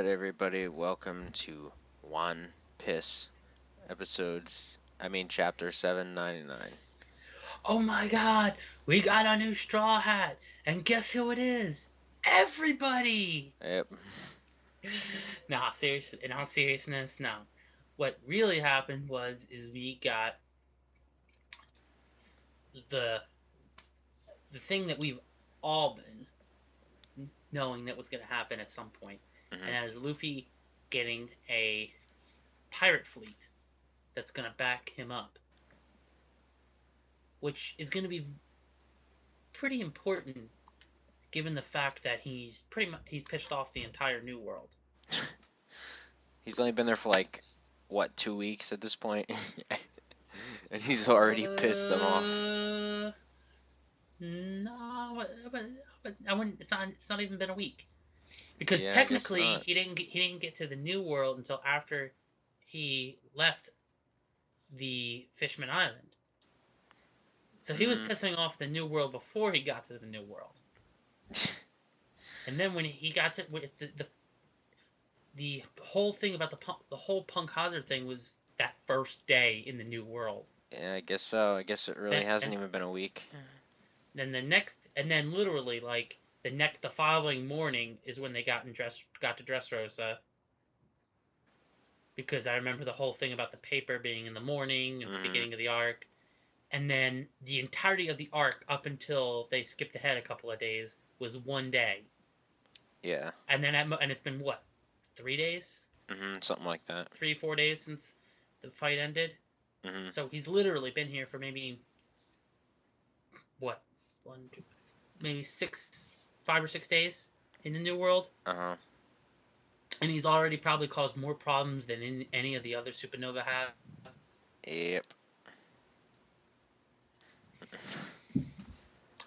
Alright, everybody, welcome to One Piss chapter 799. Oh my god, we got a new straw hat, and guess who it is? Everybody! Yep. Nah, seriously, in all seriousness, no. What really happened is we got the the thing that we've all been knowing that was going to happen at some point, hmm and that is Luffy getting a pirate fleet that's going to back him up, which is going to be pretty important given the fact that he's pissed off the entire New World. He's only been there for 2 weeks at this point, and he's already pissed them off. No, but I wouldn't. It's not even been a week because Yeah, I guess technically not. he didn't get to the New World until after he left the Fishman Island. So he was Mm. pissing off the New World before he got to the New World. And then when he got to the whole thing about the whole Punk Hazard thing was that first day in the New World. Yeah, I guess so. I guess it really hasn't even been a week. Then literally the following morning is when they got to Dressrosa, because I remember the whole thing about the paper being in the morning at the beginning of the arc, and then the entirety of the arc up until they skipped ahead a couple of days was one day. Yeah. And then and it's been what, 3 days? Something like that. 3-4 days since the fight ended. So he's literally been here for maybe what, maybe 5 or 6 days in the New World. And he's already probably caused more problems than any of the other Supernova have. Yep.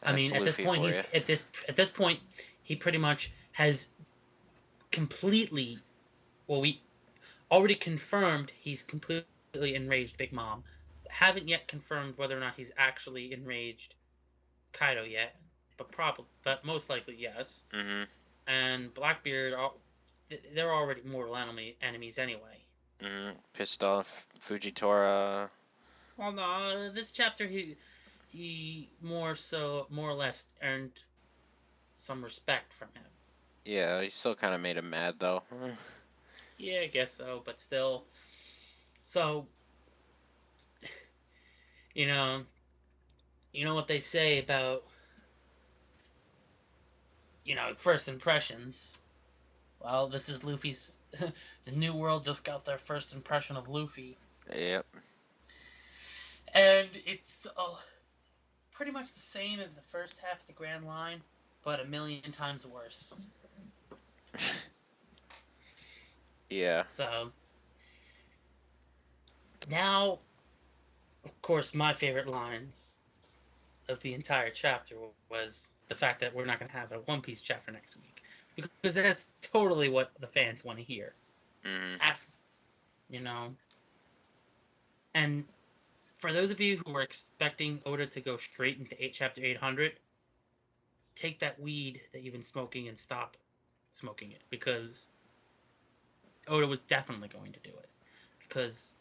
I mean, at this point, he pretty much has completely. Well, we already confirmed he's completely enraged Big Mom. Haven't yet confirmed whether or not he's actually enraged Kaido yet, but most likely yes. And Blackbeard, they're already mortal enemies anyway. Pissed off Fujitora. Well, no, this chapter he more or less earned some respect from him. Yeah, he still kind of made him mad though. Yeah, I guess so, but still. So, you know what they say about first impressions. Well, this is Luffy's. The New World just got their first impression of Luffy. Yep. And it's pretty much the same as the first half of the Grand Line, but a million times worse. Yeah. So, now, of course, my favorite lines of the entire chapter was the fact that we're not going to have a One Piece chapter next week. Because that's totally what the fans want to hear. And for those of you who are expecting Oda to go straight into chapter 800, take that weed that you've been smoking and stop smoking it, because Oda was definitely going to do it, because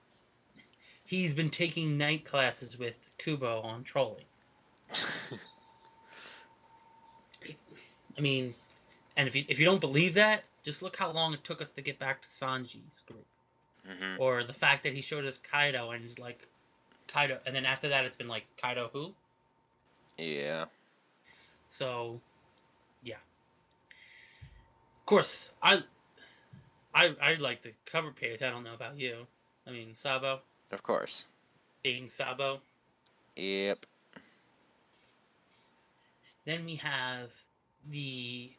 he's been taking night classes with Kubo on trolling. I mean, and if you don't believe that, just look how long it took us to get back to Sanji's group. Or the fact that he showed us Kaido and he's like, Kaido, and then after that it's been like, Kaido who? Yeah. So, yeah. Of course, I like the cover page. I don't know about you. I mean, Sabo. Of course. Being Sabo. Yep. Then we have the,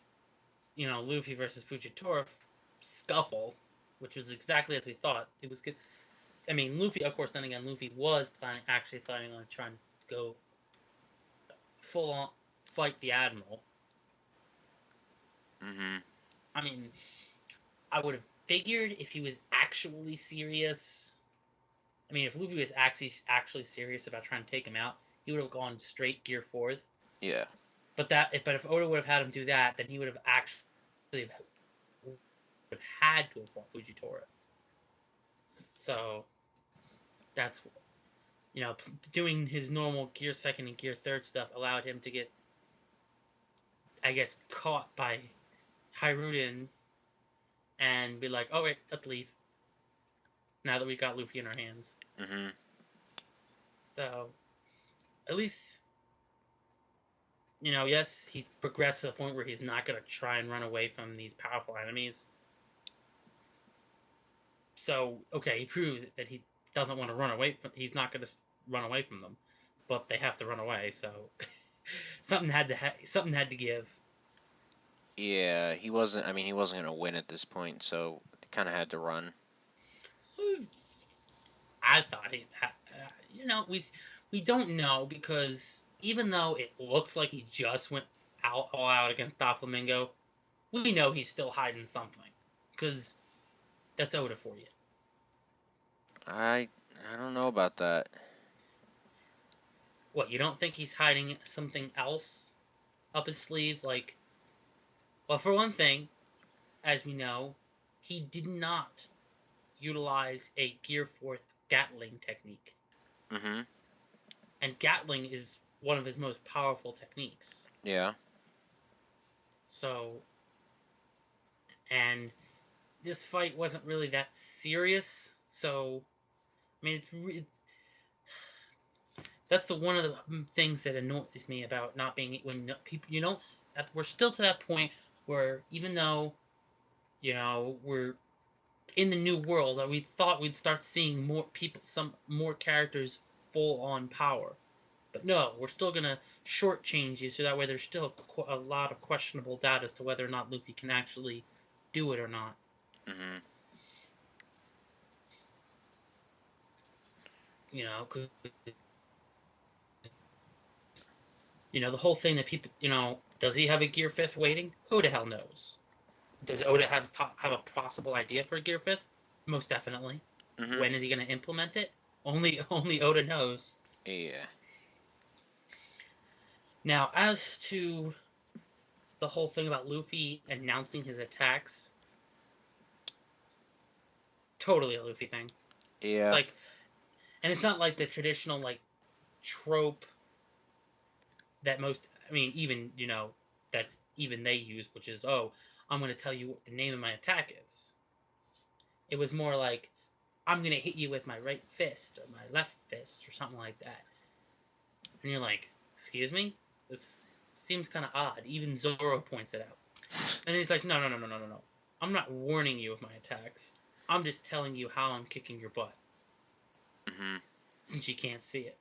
Luffy versus Fujitora scuffle, which was exactly as we thought. It was good. I mean, Luffy, of course, then again, Luffy was actually planning on trying to go full on fight the Admiral. I mean, I would have figured if he was actually serious. I mean, if Luffy was actually serious about trying to take him out, he would have gone straight Gear 4th. Yeah. But if Oda would have had him do that, then he would have actually had to have fought Fujitora. So that's, doing his normal Gear 2nd and Gear 3rd stuff allowed him to get, I guess, caught by Hiruden and be like, "Oh wait, let's leave." Now that we got Luffy in our hands. Mm-hmm. So, at least, yes, he's progressed to the point where he's not going to try and run away from these powerful enemies. So, okay, he proves that he doesn't want to run away from. He's not going to run away from them, but they have to run away. So, something had to give. Yeah, he wasn't. I mean, he wasn't gonna win at this point, so he kind of had to run. I thought we don't know, because even though it looks like he just went all out against Doflamingo, we know he's still hiding something, because that's Oda for you. I don't know about that. What, you don't think he's hiding something else up his sleeve? Like, well, for one thing, as we know, he did not utilize a Gear 4th Gatling technique. Mm-hmm. And Gatling is one of his most powerful techniques. Yeah. So, and this fight wasn't really that serious. So, I mean, that's one of the things that annoys me about not being, when people, we're still to that point where, even though, we're in the new world, that we thought we'd start seeing more people, some more characters full on power. But no, we're still going to shortchange you, so that way there's still a lot of questionable doubt as to whether or not Luffy can actually do it or not. Mm-hmm. Cause, the whole thing that people, does he have a Gear 5th waiting? Who the hell knows? Does Oda have a possible idea for a Gear 5th? Most definitely. Mm-hmm. When is he going to implement it? Only Oda knows. Yeah. Now, as to the whole thing about Luffy announcing his attacks, totally a Luffy thing. It's Yeah. like, and it's not like the traditional, like, trope that even, that's even they use, which is, oh, I'm going to tell you what the name of my attack is. It was more like, I'm going to hit you with my right fist or my left fist or something like that. And you're like, excuse me? This seems kind of odd. Even Zoro points it out. And he's like, no. I'm not warning you of my attacks. I'm just telling you how I'm kicking your butt. Mm-hmm. Since you can't see it.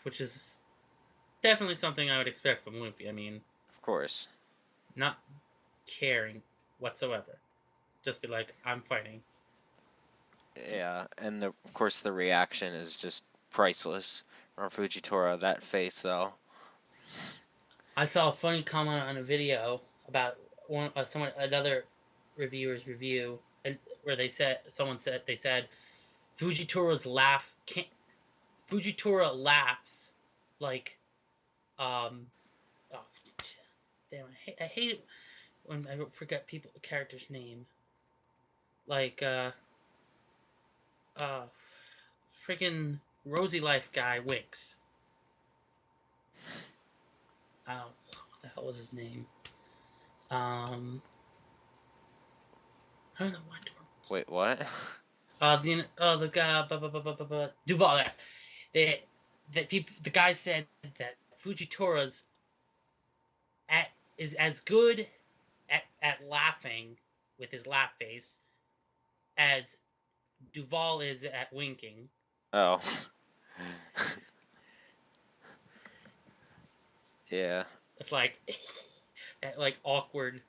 Which is definitely something I would expect from Luffy. I mean, Of course. not caring whatsoever. Just be like, I'm fighting. Yeah, and of course the reaction is just priceless from Fujitora. That face, though. I saw a funny comment on a video about another reviewer's review, where they said Fujitora's laugh can't. Fujitora laughs like, oh, damn, I hate it when I forget character's name. Like, freaking Rosy Life guy Wix. What the hell was his name? I don't know what. Wait, what? The guy, Duval. The guy said that Fujitora's is as good at laughing with his laugh face as Duval is at winking. Oh. Yeah. It's like that, like, awkward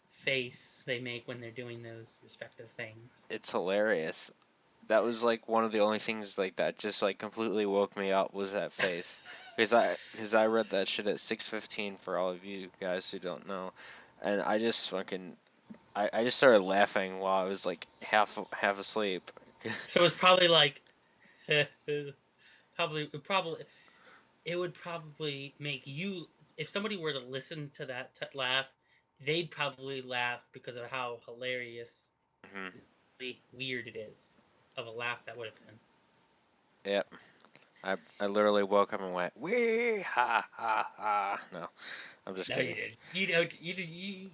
face they make when they're doing those respective things. It's hilarious. That was like one of the only things like that just like completely woke me up, was that face. Because I read that shit at 6:15 for all of you guys who don't know, and I just fucking I just started laughing while I was like half asleep. So it's probably like it would probably make you, if somebody were to listen to that laugh, they'd probably laugh because of how hilarious, Mhm. weird it is of a laugh that would have been. Yep. I literally woke up and went, wee ha ha ha. No, I'm just No, you kidding. did.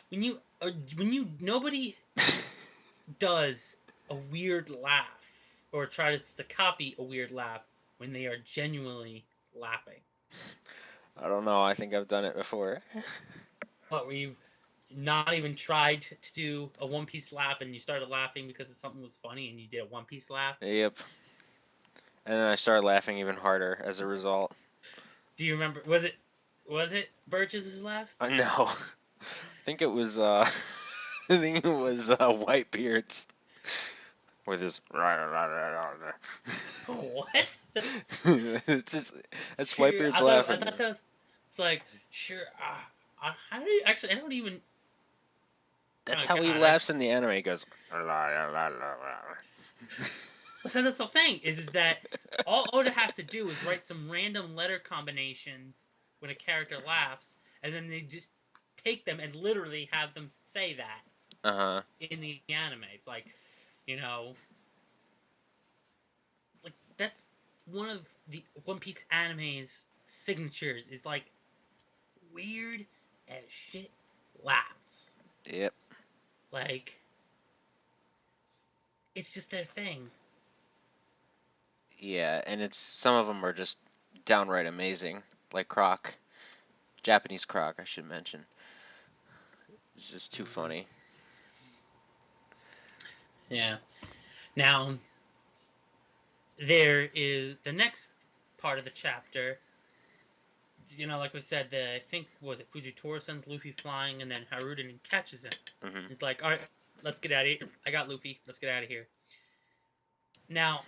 When you nobody does a weird laugh or tries to copy a weird laugh when they are genuinely laughing. I don't know. I think I've done it before. But where you've not even tried to do a One Piece laugh and you started laughing because something was funny and you did a One Piece laugh. Yep. And then I started laughing even harder as a result. Do you remember? Was it Birch's laugh? I know. I think it was I think it was Whitebeard's with his What? it's just that's Sure. Whitebeard's I laughing. thought that was. It's like sure. How do you actually? I don't even. That's Oh how he God! laughs in the anime. He goes. So that's the thing is that all Oda has to do is write some random letter combinations when a character laughs, and then they just take them and literally have them say that Uh-huh. in the anime. It's like, you know, like that's one of the One Piece anime's signatures is like weird as shit laughs. Yep. Like it's just their thing. Yeah, and it's some of them are just downright amazing, like Croc, Japanese Croc, I should mention. It's just too Mm-hmm. funny. Yeah. Now there is the next part of the chapter. Like we said, I think was it Fujitora sends Luffy flying, and then Haruden catches him. Hmm. He's like, "All right, let's get out of here. I got Luffy. Let's get out of here." Now,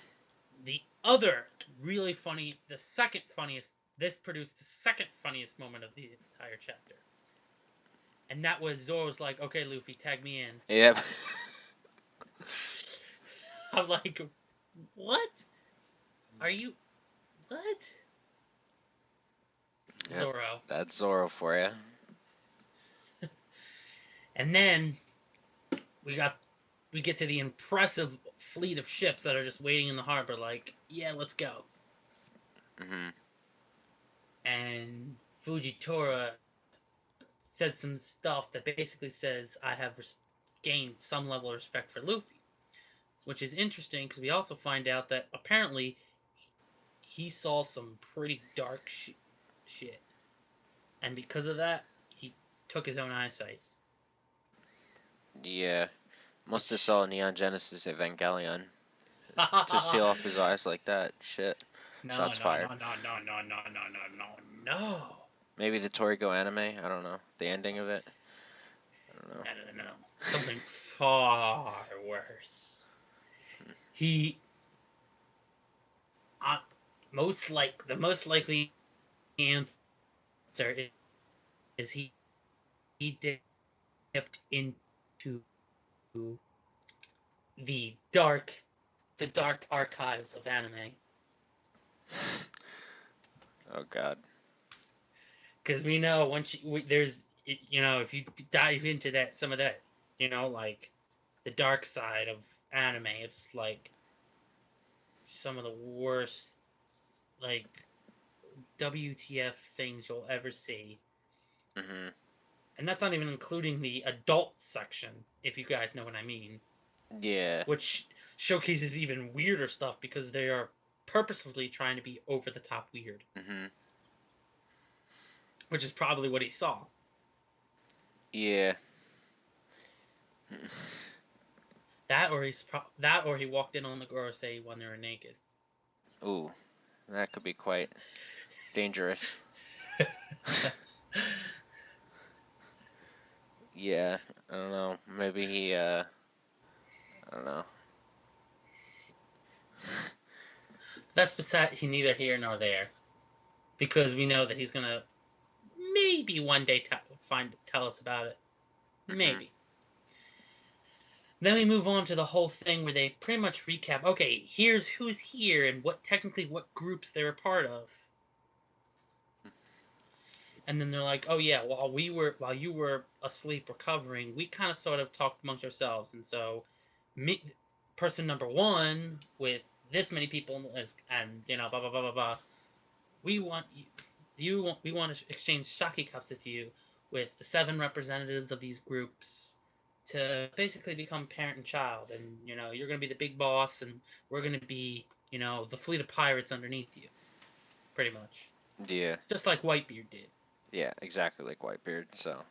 the other really funny, the second funniest. This produced the second funniest moment of the entire chapter, and that was Zoro's like, "Okay, Luffy, tag me in." Yep. I'm like, "What? Are you what?" Yep. Zoro. That's Zoro for you. And then we got we get to the impressive fleet of ships that are just waiting in the harbor, like, yeah, let's go. Hmm. And Fujitora said some stuff that basically says, I have gained some level of respect for Luffy. Which is interesting because we also find out that apparently he saw some pretty dark shit. And because of that, he took his own eyesight. Yeah. Must have Which. saw Neon Genesis Evangelion to no, seal off his eyes like that. Shit. no, Shots no, fired. no, no, no, no, no, no, no. Maybe the Toriko anime. I don't know. The ending of it. I don't know. No. Something far worse. He, uh, the most likely answer is he dipped into the dark, the dark archives of anime. Oh God. Because we know once there's, if you dive into that, some of that, like the dark side of anime, it's like some of the worst, like WTF things you'll ever see. Hmm. And that's not even including the adult section, if you guys know what I mean, Yeah. which showcases even weirder stuff because they are purposefully trying to be over the top weird, Hmm. which is probably what he saw. Yeah. That or he walked in on the girl say when they were naked. Ooh, that could be quite dangerous. Yeah, I don't know. Maybe he, I don't know. That's beside he neither here nor there, because we know that he's gonna maybe one day tell us about it. Hmm. Maybe. Then we move on to the whole thing where they pretty much recap. Okay, here's who's here and what groups they're a part of. And then they're like, "Oh yeah, while you were asleep recovering, we kind of sort of talked amongst ourselves, and so me, person number one with this many people is, and blah blah blah blah blah. We want we want to exchange sake cups with you, with the 7 representatives of these groups, to basically become parent and child, and you're gonna be the big boss, and we're gonna be the fleet of pirates underneath you, pretty much, Yeah. just like Whitebeard did." Yeah, exactly like Whitebeard. So.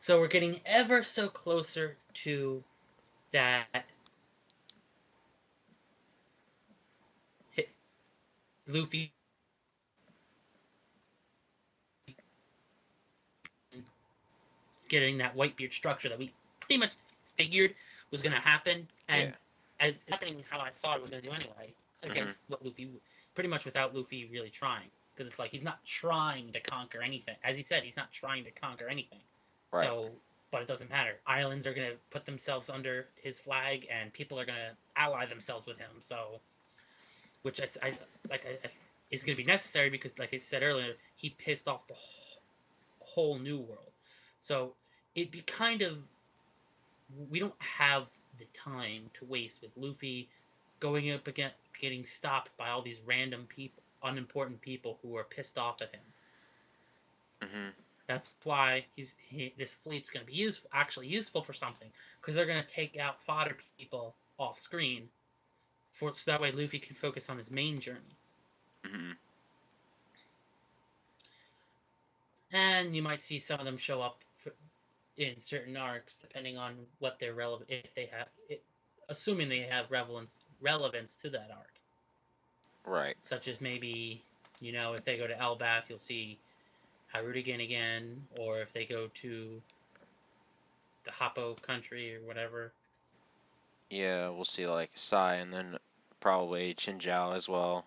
So we're getting ever so closer to that Luffy getting that Whitebeard structure that we pretty much figured was going to happen, and Yeah. as happening how I thought it was going to do anyway, Mhm. against what Luffy, pretty much without Luffy really trying, because it's like he's not trying to conquer anything. As he said, he's not trying to conquer anything. Right. So, but it doesn't matter. Islands are going to put themselves under his flag, and people are going to ally themselves with him. So, which I is going to be necessary because, like I said earlier, he pissed off the whole New World. So it'd be kind of, we don't have the time to waste with Luffy going up again, getting stopped by all these random people, unimportant people who are pissed off at him. Mhm. That's why this fleet's going to be actually useful for something, because they're going to take out fodder people off screen, so that way Luffy can focus on his main journey. Mhm. And you might see some of them show up in certain arcs, depending on what they're relevant, if they have it, assuming they have relevance to that arc. Right. Such as maybe, if they go to Elbath, you'll see Harudigan again, or if they go to the Hoppo country or whatever. Yeah, we'll see like Sai and then probably Chinjiao as well.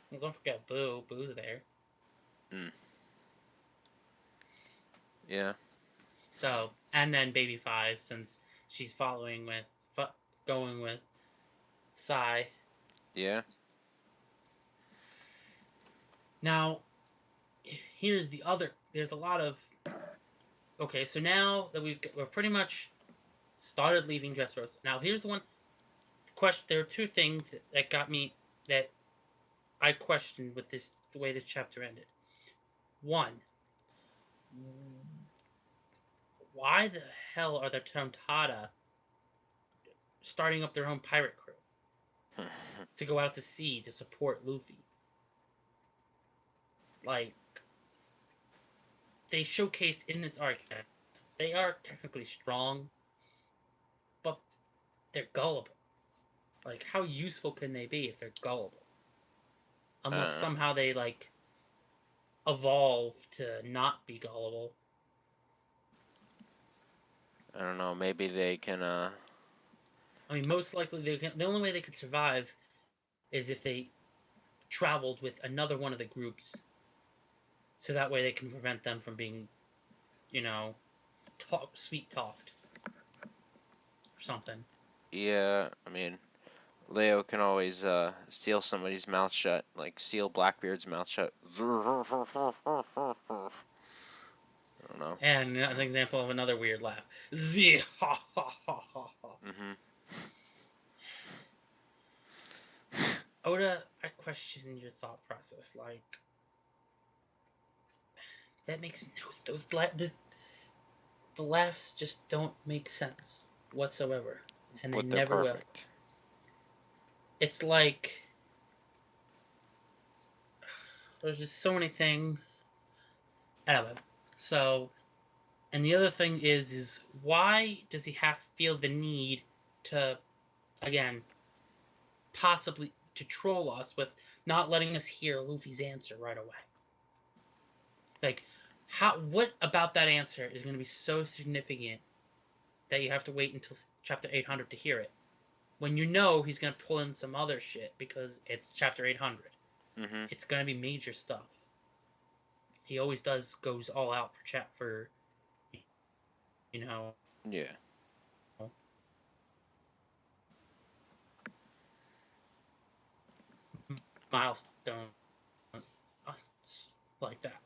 Well, don't forget Boo. Boo's there. Mm. Yeah. So, and then Baby Five, since she's following with going with Sai. Yeah. Now, here's the other. There's a lot of. Okay, so now that we're pretty much started leaving Dressrosa. Now, here's the one question. There are two things that got me, that I questioned with the way this chapter ended. One, why the hell are the Tontada starting up their own pirate crew to go out to sea to support Luffy? Like, they showcased in this arc that they are technically strong, but they're gullible. Like, how useful can they be if they're gullible? Unless uh, somehow they, like, evolve to not be gullible. I don't know. Maybe they can. I mean, most likely the only way they could survive is if they traveled with another one of the groups, so that way they can prevent them from being, you know, sweet talked or something. Yeah. I mean, Leo can always steal somebody's mouth shut, like seal Blackbeard's mouth shut. I don't know. And an example of another weird laugh. Z ha ha ha ha ha. Mhm. Oda, I question your thought process. Like, that makes no, the laughs just don't make sense whatsoever, and they But they're never will. perfect. It's like there's just so many things. Anyway, so, and the other thing is why does he feel the need to, again, possibly to troll us with not letting us hear Luffy's answer right away? Like, what about that answer is going to be so significant that you have to wait until chapter 800 to hear it, when you know he's going to pull in some other shit because it's chapter 800? Mhm. It's going to be major stuff. He always goes all out for you know, Yeah. milestone like that.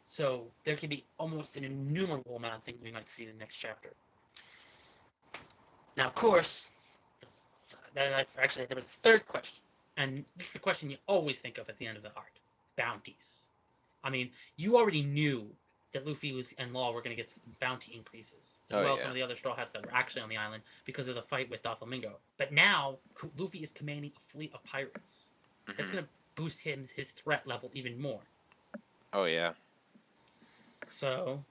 So there could be almost an innumerable amount of things we might see in the next chapter. Now, of course, actually there was a third question, and this is the question you always think of at the end of the arc: bounties. I mean, you already knew that Luffy and Law were going to get bounty increases, as Oh well as some yeah. of the other Straw Hats that were actually on the island because of the fight with Doflamingo. But now Luffy is commanding a fleet of pirates. That's Mhm. going to boost his threat level even more. Oh yeah. So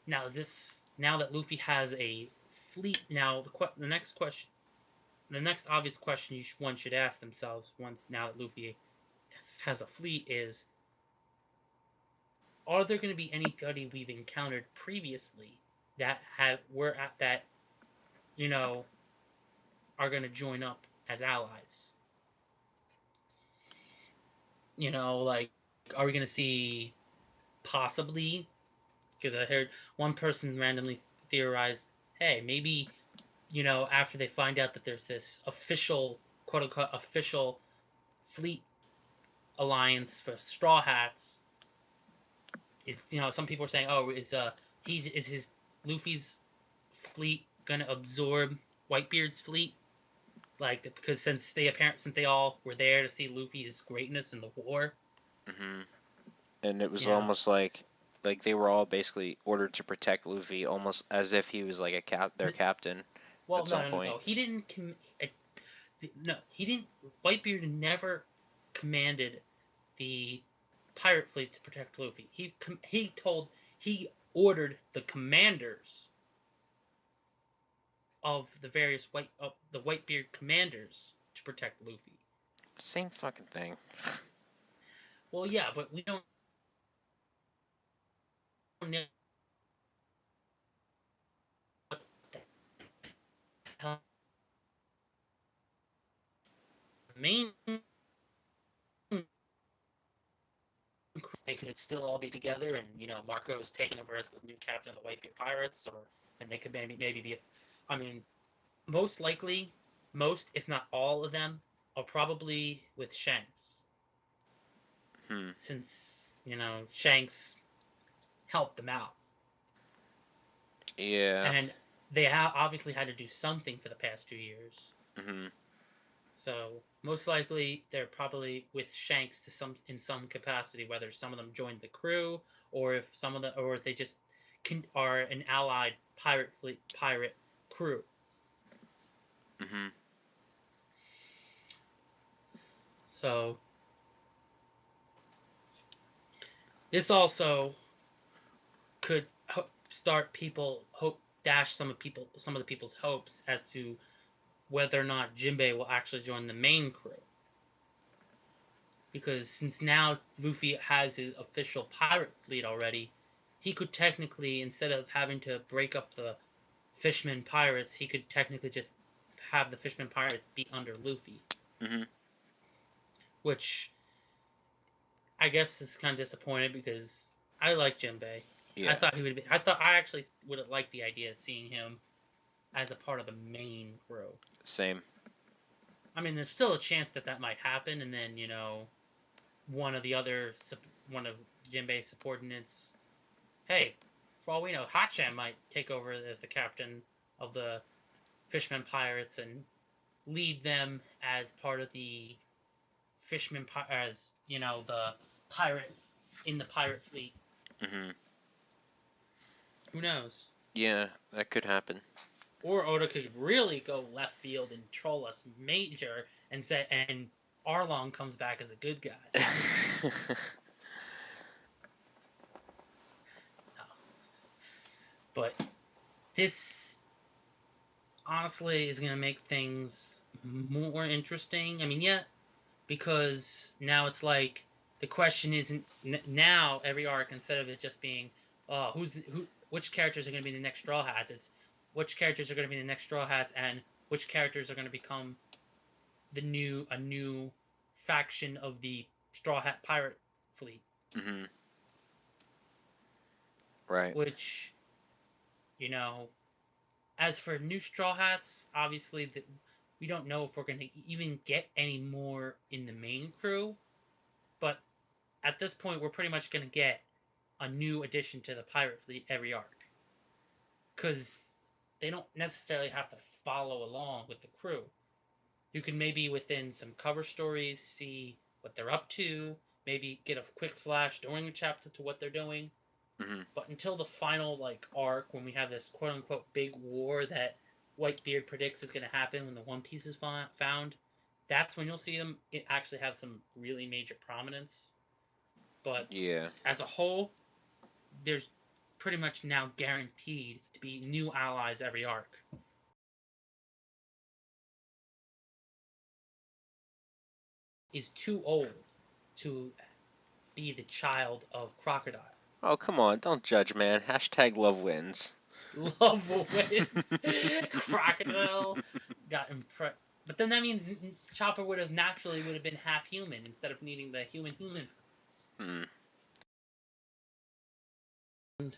now that Luffy has a fleet, now the next question, the next obvious question one should ask themselves once now that Luffy has a fleet is: are there going to be anybody we've encountered previously that you know are going to join up as allies? Like, are we going to see possibly? Because I heard one person randomly theorized, hey, maybe after they find out that there's this official, quote unquote, official fleet alliance for Straw Hats, is some people are saying, oh, is his Luffy's fleet gonna absorb Whitebeard's fleet? Like, because since they all were there to see Luffy's greatness in the war, Mhm. And it was you know. almost like they were all basically ordered to protect Luffy, almost as if he was like their captain Well, at no, some no, no, point. no. He didn't. No, he didn't. Whitebeard never commanded the pirate fleet to protect Luffy. He ordered the commanders of the Whitebeard commanders to protect Luffy. Same fucking thing. Well, yeah, but we don't know what the hell the main. They could still all be together, and Marco's taking over as the new captain of the Whitebeard Pirates, and they could maybe be. I mean, most likely, most if not all of them are probably with Shanks, Hmm. since Shanks helped them out, Yeah. and they obviously had to do something for the past 2 years. Mhm. So most likely they're probably with Shanks in some capacity, whether some of them joined the crew or if they just are an allied pirate crew. Mhm. So this also could start people dash some of the people's hopes as to whether or not Jinbei will actually join the main crew. Because since now Luffy has his official pirate fleet already, he could technically, instead of having to break up the Fishman pirates, he could technically just have the Fishman pirates be under Luffy, Mhm. which I guess is kind of disappointed because I like Jinbei. Yeah. I actually would have liked the idea of seeing him as a part of the main crew. Same. I mean, there's still a chance that might happen, and then one of the other one of Jinbei's subordinates. Hey, for all we know, Hachan might take over as the captain of the Fishman Pirates and lead them as part of the as the pirate in the pirate fleet. Mhm. Who knows? Yeah, that could happen. Or Oda could really go left field and troll us major and Arlong comes back as a good guy. No. But this honestly is going to make things more interesting. I mean, yeah, because now it's like the question isn't now every arc, instead of it just being which characters are going to be the next Straw Hats, it's which characters are going to be the next Straw Hats and which characters are going to become a new faction of the Straw Hat pirate fleet. Mhm. Right. Which you know as for new Straw Hats, obviously we don't know if we're going to even get any more in the main crew, at this point, we're pretty much going to get a new addition to the pirate fleet every arc. Because they don't necessarily have to follow along with the crew. You can maybe within some cover stories see what they're up to, maybe get a quick flash during a chapter to what they're doing. Mm-hmm. But until the final arc, when we have this quote unquote big war that Whitebeard predicts is going to happen when the One Piece is found, that's when you'll see them actually have some really major prominence. But Yeah. as a whole, there's pretty much now guaranteed to be new allies every arc. Is too old to be the child of Crocodile. Oh, come on, don't judge, man. Hashtag love wins. Love wins. Crocodile got impressed. But then that means Chopper would have been half human instead of needing the human. Hmm. And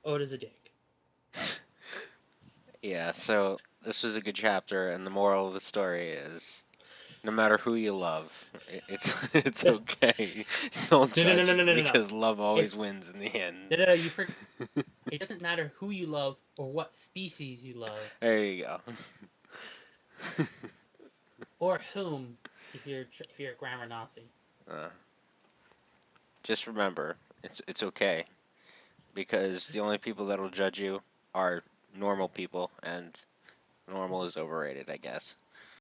Oda's a dick. Yeah, so this was a good chapter, and the moral of the story is no matter who you love, it's it's okay. Don't No, no, no, judge no, no, no, no. because love always It, wins in the end. no, you forget. It doesn't matter who you love or what species you love There you go. or whom. If you're a grammar Nazi. uh, just remember, it's okay because the only people that'll judge you are normal people, and normal is overrated, I guess.